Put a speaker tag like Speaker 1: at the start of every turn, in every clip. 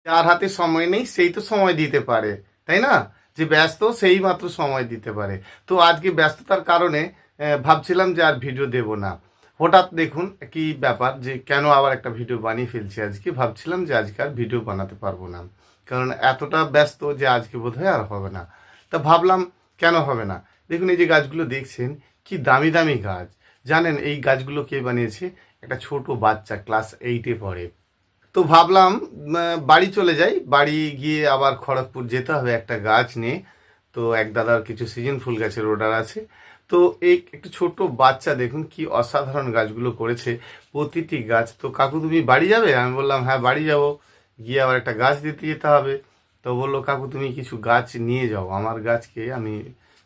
Speaker 1: যার হাতে সময় নেই সেই তো সময় দিতে পারে, তাই না? যে ব্যস্ত সেই মাত্র সময় দিতে পারে। তো আজকে ব্যস্ততার কারণে ভাবছিলাম যে আর ভিডিও দেব না। হঠাৎ দেখুন কি ব্যাপার, যে কেন আবার একটা ভিডিও বানিয়ে ফেলছি আজকে। ভাবছিলাম যে আজকে আর ভিডিও বানাতে পারবো না, কারণ এতটা ব্যস্ত যে আজকে বোধহয় আর হবে না। তা ভাবলাম কেন হবে না। দেখুন এই যে গাছগুলো দেখছেন, কি দামি দামি গাছ। জানেন এই গাছগুলো কে বানিয়েছে? একটা ছোট বাচ্চা ক্লাস 8-এ পড়ে। তো ভাবলাম বাড়ি চলে যাই, বাড়ি গিয়ে আবার খড়গপুর যেতে হবে একটা গাছ নিয়ে। তো এক দাদার কিছু সিজন ফুল গাছের অর্ডার আছে। তো এই একটু ছোট বাচ্চা দেখুন কি অসাধারণ গাছগুলো করেছে, প্রতিটি গাছ। তো কাকু তুমি বাড়ি যাবে? আমি বললাম হ্যাঁ বাড়ি যাব, গিয়ে আবার একটা গাছ দিতে যেতে হবে। তো বললো কাকু তুমি কিছু গাছ নিয়ে যাও, আমার গাছকে আমি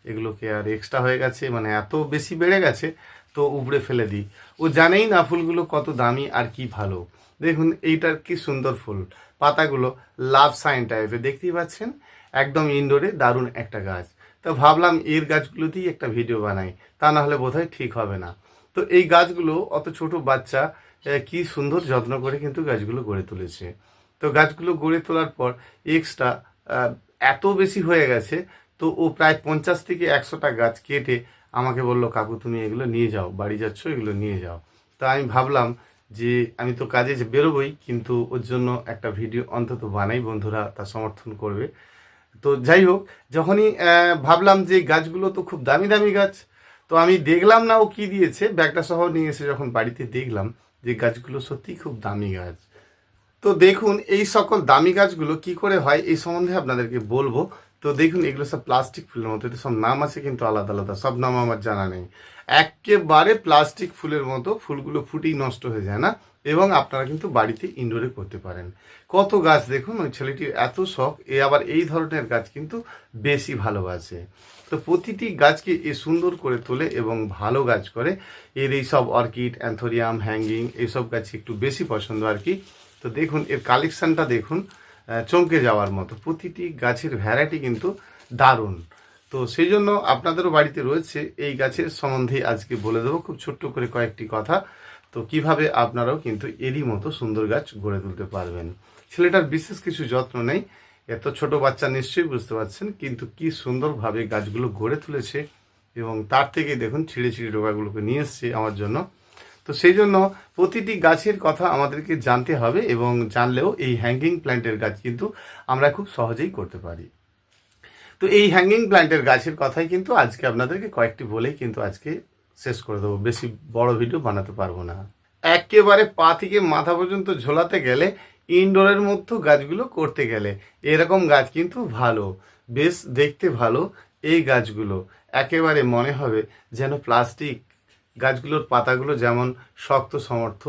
Speaker 1: এগুলোকে আর এক্সট্রা হয়ে গেছে, মানে এত বেশি বেড়ে গেছে, তো উপড়ে ফেলে দিই। ও জানেই না ফুলগুলো কত দামি আর কি ভালো। দেখুন এইটার কি সুন্দর ফুল, পাতাগুলো লাভ সাইন টাইপের, দেখতেই পাচ্ছেন। একদম ইনডোরে দারুণ একটা গাছ। তো ভাবলাম এর গাছগুলোতেই একটা ভিডিও বানাই, তা না হলে বোধহয় ঠিক হবে না। তো এই গাছগুলো অত ছোট বাচ্চা কি সুন্দর যত্ন করে কিন্তু গাছগুলো গড়ে তুলেছে। তো গাছগুলো গড়ে তোলার পর এক্সট্রা এত বেশি হয়ে গেছে। তো ও প্রায় 50 থেকে 100টা গাছ কেটে আমাকে বললো কাকু তুমি এগুলো নিয়ে যাও, বাড়ি যাচ্ছ এগুলো নিয়ে যাও। তা আমি ভাবলাম যে আমি তো কাজে যে বেরোবই, কিন্তু ওর জন্য একটা ভিডিও অন্তত বানাই, বন্ধুরা তা সমর্থন করবে। তো যাই হোক, যখনই ভাবলাম যে গাছগুলো তো খুব দামি দামি গাছ, তো আমি দেখলাম না ও কি দিয়েছে, ব্যাগটা সহ নিয়ে এসে যখন বাড়িতে দেখলাম যে গাছগুলো সত্যিই খুব দামি গাছ। তো দেখুন এই সকল দামি গাছগুলো কি করে হয় এই সম্বন্ধে আপনাদেরকে বলবো। তো দেখুন এগুলো সব প্লাস্টিক ফুলের মতো, এটা সব নাম আছে কিন্তু আলাদা আলাদা, সব নাম আমার জানা নেই। একেবারে প্লাস্টিক ফুলের মতো, ফুলগুলো ফুটেই নষ্ট হয়ে যায় না, এবং আপনারা কিন্তু বাড়িতে ইনডোরে করতে পারেন। কত গাছ দেখুন, ওই ছেলেটির এত শখ, এ আবার এই ধরনের গাছ কিন্তু বেশি ভালোবাসে। তো প্রতিটি গাছকে এ সুন্দর করে তোলে এবং ভালো গাছ করে। এর এই সব অর্কিড, অ্যান্থোরিয়াম, হ্যাঙ্গিং এইসব গাছ একটু বেশি পছন্দ আর কি। তো দেখুন এর কালেকশানটা দেখুন, চমকে যাওয়ার মতো। প্রতিটি গাছের ভ্যারাইটি কিন্তু দারুণ। তো সেই জন্য আপনাদেরও বাড়িতে রয়েছে এই গাছের সম্বন্ধে আজকে বলে দেবো খুব ছোট্ট করে কয়েকটি কথা। তো কিভাবে আপনারাও কিন্তু এরই মতো সুন্দর গাছ গড়ে তুলতে পারবেন। ছেলেটার বিশেষ কিছু যত্ন নেই, এত ছোট বাচ্চা নিশ্চয়ই বুঝতে পারছেন, কিন্তু কি সুন্দরভাবে গাছগুলো গড়ে তুলেছে। এবং তার থেকে দেখুন ছিঁড়ে ছিঁড়ে ডোকাগুলোকে নিয়ে এসছে আমার জন্য। তো সেই জন্য প্রতিটি গাছের কথা আমাদেরকে জানতে হবে, এবং জানলেও এই হ্যাঙ্গিং প্ল্যান্টের গাছ কিন্তু আমরা খুব সহজেই করতে পারি। তো এই হ্যাঙ্গিং প্ল্যান্টের গাছের কথাই কিন্তু আজকে আপনাদেরকে কয়েকটি বলেই কিন্তু আজকে শেষ করে দেবো, বেশি বড় ভিডিও বানাতে পারবো না। একেবারে পা থেকে মাথা পর্যন্ত ঝোলাতে গেলে, ইনডোরের মধ্যে গাছগুলো করতে গেলে এরকম গাছ কিন্তু ভালো, বেশ দেখতে ভালো। এই গাছগুলো একেবারে মনে হবে যেন প্লাস্টিক। গাছগুলোর পাতাগুলো যেমন শক্ত সমর্থ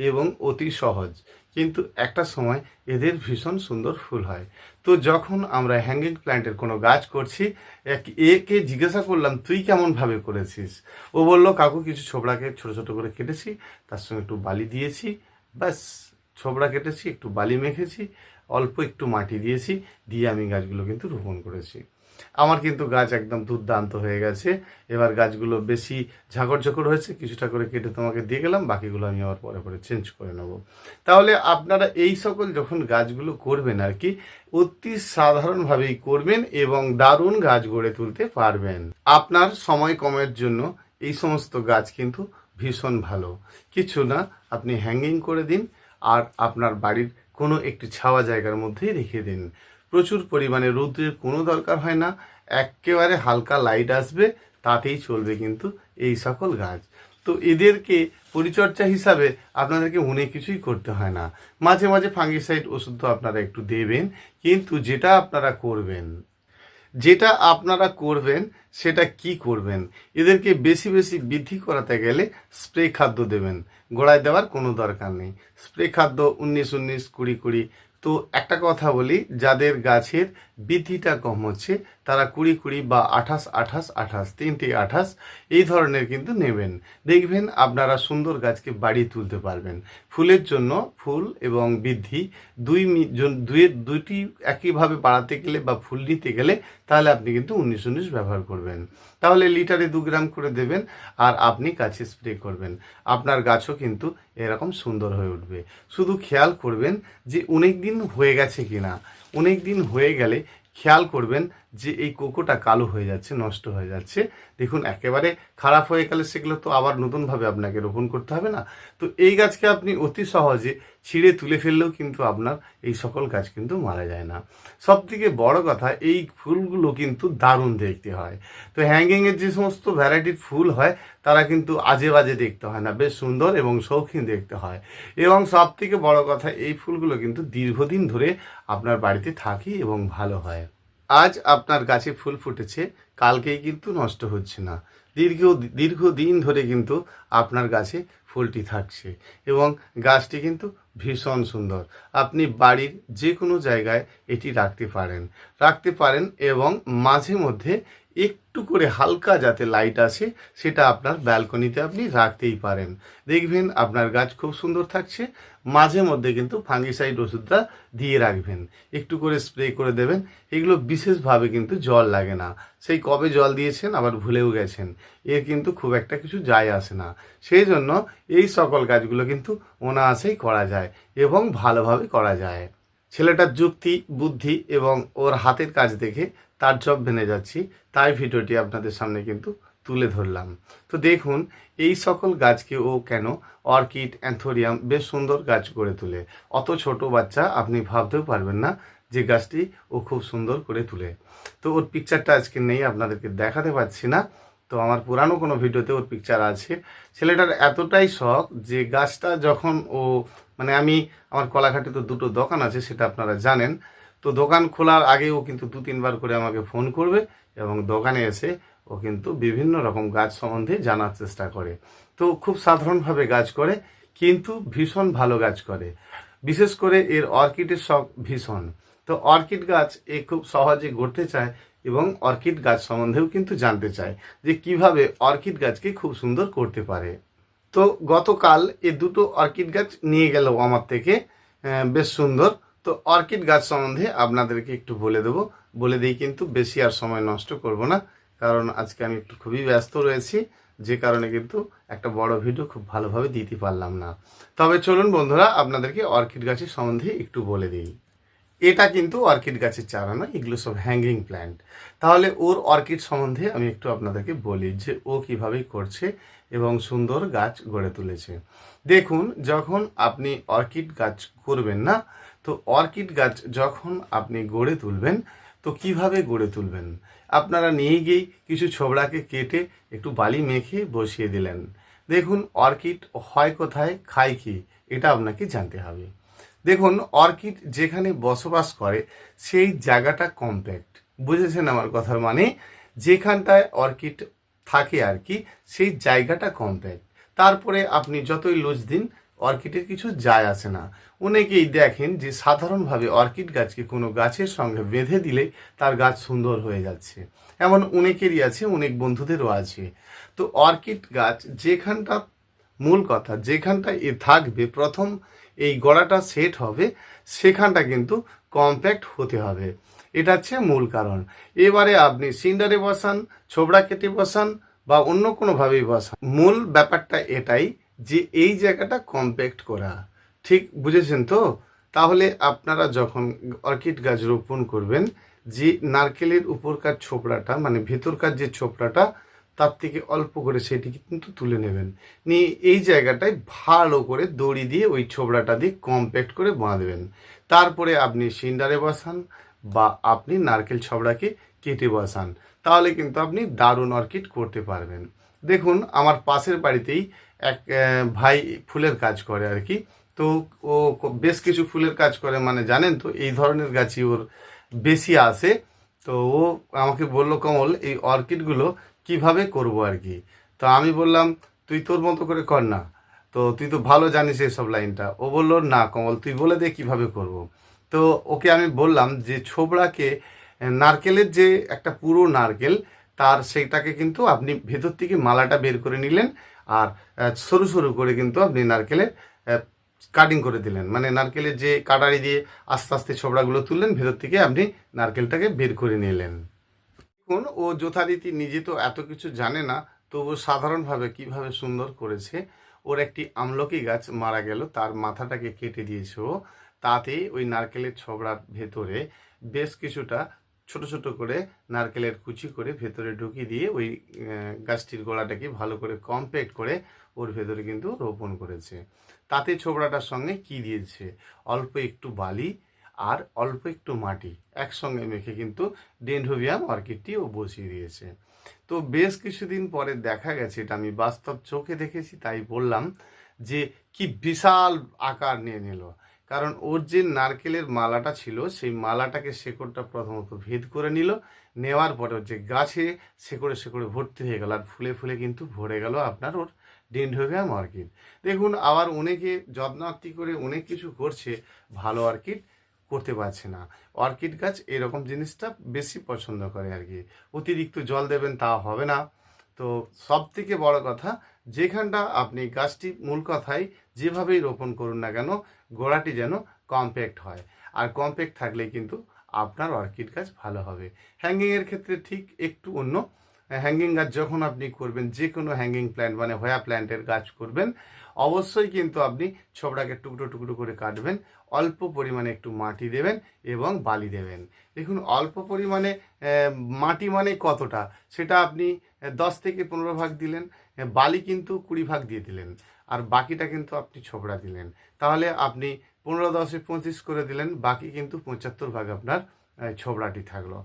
Speaker 1: এবং অতি সহজ, কিন্তু একটা সময় এদের ভীষণ সুন্দর ফুল হয়। তো যখন আমরা হ্যাঙ্গিং প্ল্যান্টের কোনো গাছ করছি, একে জিজ্ঞাসা করলাম তুই কেমনভাবে করেছিস। ও বলল কাকু কিছু ছোবড়াকে ছোট ছোট করে কেটেছি, তার সঙ্গে একটু বালি দিয়েছি, ব্যাস। ছোবড়া কেটেছি, একটু বালি মেখেছি, অল্প একটু মাটি দিয়েছি, দিয়ে আমি গাছগুলো কিন্তু রোপণ করেছি। আমার কিন্তু গাছ একদম দুর্দান্ত হয়ে গেছে। এবার গাছগুলো বেশি ঝাঁকড় ঝাঁকড় হয়েছে, কিছুটা করে কেটে তোমাকে দিয়ে গেলাম, বাকিগুলো আমি আবার পরে পরে চেঞ্জ করে নেব। তাহলে আপনারা এই সকল যখন গাছগুলো করবেন আর কি, অতি সাধারণভাবেই করবেন এবং দারুণ গাছ গড়ে তুলতে পারবেন। আপনার সময় কমের জন্য এই সমস্ত গাছ কিন্তু ভীষণ ভালো। কিছু না, আপনি হ্যাঙ্গিং করে দিন আর আপনার বাড়ির কোনো একটি ছাওয়া জায়গার মধ্যেই রেখে দিন। প্রচুর পরিমাণে রৌদ্রের কোনো দরকার হয় না, একেবারে হালকা লাইট আসবে, তাতেই চলবে কিন্তু এই সকল গাছ। তো এদেরকে পরিচর্যা হিসাবে আপনাদেরকে অনেক কিছুই করতে হয় না। মাঝে মাঝে ফাঙ্গিসাইড ওষুধ তো আপনারা একটু দেবেন, কিন্তু যেটা আপনারা করবেন সেটা কি করবেন, এদেরকে বেশি বেশি বৃদ্ধি করাতে গেলে স্প্রে খাদ্য দেবেন। গোড়ায় দেওয়ার কোনো দরকার নেই। স্প্রে খাদ্য 19-19, 20-20। তো একটা কথা বলি, যাদের গাছের বৃদ্ধিটা কম হচ্ছে তারা 20-20 বা 28-28-28 তিনটি 28 এই ধরনের কিন্তু নেবেন। দেখবেন আপনারা সুন্দর গাছকে বাড়িয়ে তুলতে পারবেন। ফুলের জন্য ফুল এবং বৃদ্ধি দুইটি একইভাবে বাড়াতে গেলে বা ফুল নিতে গেলে তাহলে আপনি কিন্তু 19-19 ব্যবহার করবেন। তাহলে লিটারে 2 গ্রাম করে দেবেন আর আপনি গাছে স্প্রে করবেন। আপনার গাছও কিন্তু এরকম সুন্দর হয়ে উঠবে। শুধু খেয়াল করবেন যে অনেক দিন হয়ে গেছে কিনা। অনেক দিন হয়ে গেলে খেয়াল করবেন যে এই কোকোটা কালো হয়ে যাচ্ছে, নষ্ট হয়ে যাচ্ছে। দেখুন একেবারে খারাপ হয়ে গেলে সেগুলো তো আবার নতুনভাবে আপনাকে রোপণ করতে হবে না। তো এই গাছকে আপনি অতি সহজে ছিঁড়ে তুলে ফেললেও কিন্তু আপনার এই সকল গাছ কিন্তু মারা যায় না। সবথেকে বড় কথা, এই ফুলগুলো কিন্তু দারুণ দেখতে হয়। তো হ্যাঙ্গিংয়ের যে সমস্ত ভ্যারাইটির ফুল হয় তারা কিন্তু আজে বাজে দেখতে হয় না, বেশ সুন্দর এবং শৌখিন দেখতে হয়। এবং সবথেকে বড় কথা, এই ফুলগুলো কিন্তু দীর্ঘদিন ধরে আপনার বাড়িতে থাকে এবং ভালো হয়। আজ আপনার গাছে ফুল ফুটেছে, কালকেই কিন্তু নষ্ট হচ্ছে না। দীর্ঘদিন ধরে কিন্তু আপনার গাছে ফুলটি থাকছে এবং গাছটি কিন্তু ভীষণ সুন্দর। আপনি বাড়ির যে কোনো জায়গায় এটি রাখতে পারেন এবং মাঝে মধ্যে একটু করে হালকা যাতে লাইট আসে সেটা আপনার ব্যালকনিতে আপনি রাখতেই পারেন। দেখবেন আপনার গাছ খুব সুন্দর থাকছে। মাঝে মধ্যে কিন্তু ফাঙ্গিসাইড ওষুধটা দিয়ে রাখবেন, একটু করে স্প্রে করে দেবেন। এগুলো বিশেষভাবে কিন্তু জল লাগে না, সেই কবে জল দিয়েছেন আবার ভুলেও গেছেন, এর কিন্তু খুব একটা কিছু যায় আসে না। সেই জন্য এই সকল কাজগুলো কিন্তু অনায়াসেই করা যায় এবং ভালোভাবে করা যায়। ছেলেটার যুক্তি বুদ্ধি এবং ওর হাতের কাজ দেখে তার জব ভেঙে যাচ্ছি, তাই ভিডিওটি আপনাদের সামনে কিন্তু তুলে ধরলাম। তো দেখুন এই সকল গাছকে ও কেন অর্কিড, অ্যান্থোরিয়াম বেশ সুন্দর গাছ গড়ে তোলে। অত ছোট বাচ্চা আপনি ভাবতেও পারবেন না যে গাছটি ও খুব সুন্দর করে তুলে। তো ওর পিকচারটা আজকে নেই, আপনাদেরকে দেখাতে পারছি না। তো আমার পুরানো কোনো ভিডিওতে ওর পিকচার আছে। ছেলেটার এতটাই শখ যে গাছটা যখন ও আমার কলাঘাটে তো দুটো দোকান আছে সেটা আপনারা জানেন। তো দোকান খোলার আগে ও কিন্তু 2-3 বার করে আমাকে ফোন করবে এবং দোকানে এসে ও কিন্তু বিভিন্ন রকম গাছ সম্বন্ধে জানার চেষ্টা করে। তো খুব সাধারণভাবে গাছ করে কিন্তু ভীষণ ভালো গাছ করে। বিশেষ করে এর অর্কিডের শখ ভীষণ। তো অর্কিড গাছ এ খুব সহজে গড়তে চায় এবং অর্কিড গাছ সম্বন্ধেও কিন্তু জানতে চায় যে কিভাবে অর্কিড গাছকে খুব সুন্দর করতে পারে। তো গতকাল এ দুটো অর্কিড গাছ নিয়ে গেল আমার থেকে, বেশ সুন্দর। তো অর্কিড গাছ সম্বন্ধে আপনাদেরকে একটু বলে দিই কিন্তু বেশি আর সময় নষ্ট করব না, কারণ আজকে আমি একটু খুবই ব্যস্ত রয়েছি, যে কারণে কিন্তু একটা বড় ভিডিও খুব ভালোভাবে দিতে পারলাম না। তবে চলুন বন্ধুরা, আপনাদেরকে অর্কিড গাছের সম্বন্ধে একটু বলে দিই। এটা কিন্তু অর্কিড গাছের চারা নয়, এগুলো সব হ্যাঙ্গিং প্ল্যান্ট। তাহলে ওর অর্কিড সম্বন্ধে আমি একটু আপনাদেরকে বলি যে ও কীভাবে করছে এবং সুন্দর গাছ গড়ে তুলেছে। দেখুন, যখন আপনি অর্কিড গাছ করবেন না, তো অর্কিড গাছ যখন আপনি গড়ে তুলবেন, তো কিভাবে গড়ে তুলবেন? আপনারা নিয়ে গিয়েই কিছু ছোবড়াকে কেটে একটু বালি মেখে বসিয়ে দিলেন। দেখুন অর্কিড হয় কোথায়, খায় কি, এটা আপনাকে জানতে হবে। দেখুন অর্কিড যেখানে বসবাস করে সেই জায়গাটা কম্প্যাক্ট, বুঝেছেন আমার কথার মানে? যেখানটায় অর্কিড থাকে আর কি, সেই জায়গাটা কম্প্যাক্ট। তারপরে আপনি যতই লুজ দিন অর্কিডের কিছু যায় আসে না। অনেকেই দেখেন যে সাধারণভাবে অর্কিড গাছকে কোনো গাছের সঙ্গে বেঁধে দিলে তার গাছ সুন্দর হয়ে যাচ্ছে, এমন অনেকেরই আছে, অনেক বন্ধুদেরও আছে। তো অর্কিড গাছ যেখানটা, মূল কথা যেখানটা থাকবে, প্রথম এই গোড়াটা সেট হবে, সেখানটা কিন্তু কম্প্যাক্ট হতে হবে। এটা হচ্ছে মূল কারণ। এবারে আপনি সিন্ডারে বসান, ছোবড়া কেটে বসান বা অন্য কোনোভাবেই বসান, মূল ব্যাপারটা এটাই যে এই জায়গাটা কম্প্যাক্ট করা। ঠিক বুঝেছেন তো? তাহলে আপনারা যখন অর্কিড গাছ রোপণ করবেন, যে নারকেলের উপরকার ছোবড়াটা ভেতরকার যে ছোবড়াটা, তার থেকে অল্প করে সেটি কিন্তু তুলে নেবেন, নিয়ে এই জায়গাটায় ভালো করে দড়ি দিয়ে ওই ছোবড়াটা দিয়ে কম্প্যাক্ট করে বাঁধবেন। তারপরে আপনি সিন্ডারে বসান বা আপনি নারকেল ছবড়াকে কেটে বসান, তাহলে কিন্তু আপনি দারুণ অর্কিড করতে পারবেন। দেখুন আমার পাশের বাড়িতেই এক ভাই ফুলের কাজ করে আর কি। তো ও বেশ কিছু ফুলের কাজ করে, জানেন তো এই ধরনের গাছই ওর বেশি আসে। তো ও আমাকে বললো, কমল এই অর্কিডগুলো কিভাবে করব আর কি। তো আমি বললাম তুই তোর মতো করে কর না, তো তুই তো ভালো জানিস এইসব লাইনটা। ও বললো না কমল তুই বলে দে কিভাবে করব। তো ওকে আমি বললাম যে ছোবড়াকে নারকেলের যে একটা পুরো নারকেল তার সেইটাকে কিন্তু আপনি ভেতর থেকে মালাটা বের করে নিলেন, আর সরু সরু করে কিন্তু আপনি নারকেলের কাটিং করে দিলেন, মানে নারকেলের যে কাটারি দিয়ে আস্তে আস্তে ছোবড়াগুলো তুললেন, ভেতর থেকে আপনি নারকেলটাকে বের করে নিলেন। দেখুন ও যথারীতি নিজে তো এত কিছু জানে না, তবু সাধারণভাবে কিভাবে সুন্দর করেছে। ওর একটি আমলকি গাছ মারা গেল, তার মাথাটাকে কেটে দিয়েছে ও, তাতে ওই নারকেলের ছবড়ার ভেতরে বেশ কিছুটা ছোট ছোট করে নারকেলের কুচি করে ভেতরে ঢুকিয়ে দিয়ে ওই গাছটির গোড়াটাকে ভালো করে কম্প্যাক্ট করে ওর ভেতরে কিন্তু রোপণ করেছে। তাতে ছোবড়াটার সঙ্গে কি দিয়েছে, অল্প একটু বালি আর অল্প একটু মাটি একসঙ্গে মেখে কিন্তু ডেনড্রোবিয়াম অর্কিডটিও বসিয়ে দিয়েছে। তো বেশ কিছুদিন পরে দেখা গেছে, এটা আমি বাস্তব চোখে দেখেছি তাই বললাম, যে কি বিশাল আকার নিয়ে নিল। কারণ ওর যে নারকেলের মালাটা ছিল সেই মালাটাকে শেকড়টা প্রথমত ভেদ করে নিল, নেওয়ার পরে ওর যে গাছে শেকড়ে শেকড়ে ভর্তি হয়ে গেল, আর ফুলে ফুলে কিন্তু ভরে গেল আপনার ওর ডেনড্রোবিয়াম অর্কিড। দেখুন আবার অনেকে যত্নার্থী করে অনেক কিছু করছে, ভালো অর্কিড করতে পারছে না। অর্কিড গাছ এরকম জিনিসটা বেশি পছন্দ করে আর কি। অতিরিক্ত জল দেবেন তা হবে না। তো সব থেকে বড় কথা, যেখানটা আপনি গাছটি মূল কথাই যেভাবেই রোপণ করুন না কেন, গোড়াটি যেন কম্প্যাক্ট হয়, আর কম্প্যাক্ট থাকলেই কিন্তু আপনার অর্কিড গাছ ভালো হবে। হ্যাঙ্গিংয়ের ক্ষেত্রে ঠিক একটু অন্য। হ্যাঙ্গিং গাছ যখন আপনি করবেন, যে কোনো হ্যাঙ্গিং প্ল্যান্ট মানে হোয়া প্ল্যান্টের গাছ করবেন, অবশ্যই কিন্তু আপনি ছোবড়াকে টুকরো টুকরো করে কাটবেন, অল্প পরিমাণে একটু মাটি দেবেন এবং বালি দেবেন। দেখুন অল্প পরিমাণে মাটি মানে কতটা, সেটা আপনি 10 থেকে 15 ভাগ দিলেন, বালি কিন্তু 20 ভাগ দিয়ে দিলেন, আর বাকিটা কিন্তু আপনি ছোবড়া দিলেন। তাহলে আপনি 15-10-25 করে দিলেন, বাকি কিন্তু 75 ভাগ আপনার ছোবড়াটি থাকলো।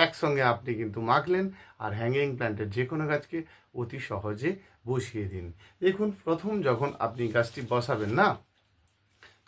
Speaker 1: একসঙ্গে আপনি কিন্তু মাখলেন, আর হ্যাঙ্গিং প্ল্যান্টের যে কোনো গাছকে অতি সহজে বসিয়ে দিন। দেখুন প্রথম যখন আপনি গাছটি বসাবেন না,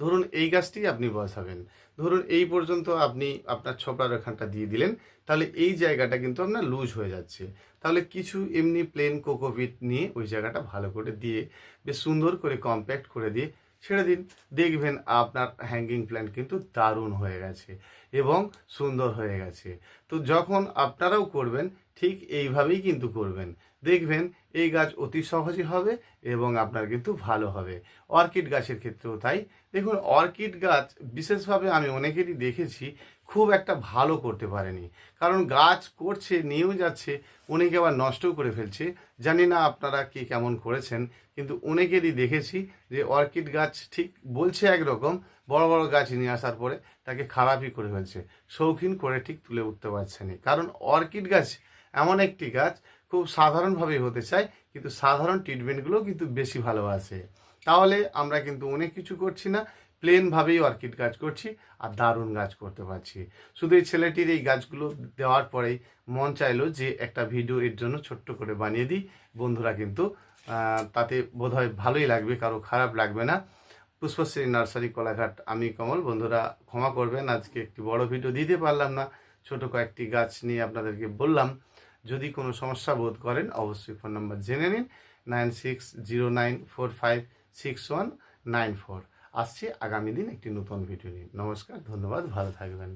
Speaker 1: ধরুন এই গাছটি আপনি বসাবেন, ধরুন এই পর্যন্ত আপনি আপনার ছোবড়ার ওখানটা দিয়ে দিলেন, তাহলে এই জায়গাটা কিন্তু আপনার লুজ হয়ে যাচ্ছে। তাহলে কিছু এমনি প্লেন কোকোপিট নিয়ে ওই জায়গাটা ভালো করে দিয়ে বেশ সুন্দর করে কম্প্যাক্ট করে দিয়ে ছেড়ে দিন, দেখবেন আপনার হ্যাঙ্গিং প্ল্যান্ট কিন্তু দারুণ হয়ে গেছে এবং সুন্দর হয়ে গেছে। তো যখন আপনারাও করবেন ঠিক এইভাবেই কিন্তু করবেন, দেখবেন এই গাছ অতি সহজে হবে এবং আপনার কিন্তু ভালো হবে। অর্কিড গাছের ক্ষেত্রেও তাই। দেখুন অর্কিড গাছ বিশেষভাবে আমি অনেকেরই দেখেছি খুব একটা ভালো করতে পারেনি, কারণ গাছ করছে নিয়েও যাচ্ছে, অনেকে আবার নষ্টও করে ফেলছে। জানি না আপনারা কে কেমন করেছেন, কিন্তু অনেকেরই দেখেছি যে অর্কিড গাছ ঠিক বলছে একরকম, বড় বড় গাছ নিয়ে আসার পরে তাকে খারাপই করে ফেলছে, শৌখিন করে ঠিক তুলে উঠতে পারছে না। কারণ অর্কিড গাছ এমন একটি গাছ খুব সাধারণভাবেই হতে চায়, কিন্তু সাধারণ ট্রিটমেন্টগুলো কিন্তু বেশি ভালোবাসে। তাহলে আমরা কিন্তু অনেক কিছু করছি না, প্লেনভাবেই অর্কিড গাছ করছি আর দারুণ গাছ করতে পারছি। শুধু এই ছেলেটির এই গাছগুলো দেওয়ার পরেই মন চাইলো যে একটা ভিডিও এর জন্য ছোট্ট করে বানিয়ে দিই। বন্ধুরা কিন্তু তাতে বোধহয় ভালোই লাগবে, কারো খারাপ লাগবে না। পুষ্পশ্রী নার্সারি কোলাঘাট, আমি কমল। বন্ধুরা ক্ষমা করবেন, আজকে একটি বড় ভিডিও দিতে পারলাম না, ছোট কয়েকটি গাছ নিয়ে আপনাদেরকে বললাম। যদি কোনো সমস্যা বোধ করেন অবশ্যই ফোন নাম্বার জেনে নিন, 9609456194। আসছে আগামী দিন একটি নতুন ভিডিও নিয়ে। নমস্কার, ধন্যবাদ, ভালো থাকবেন।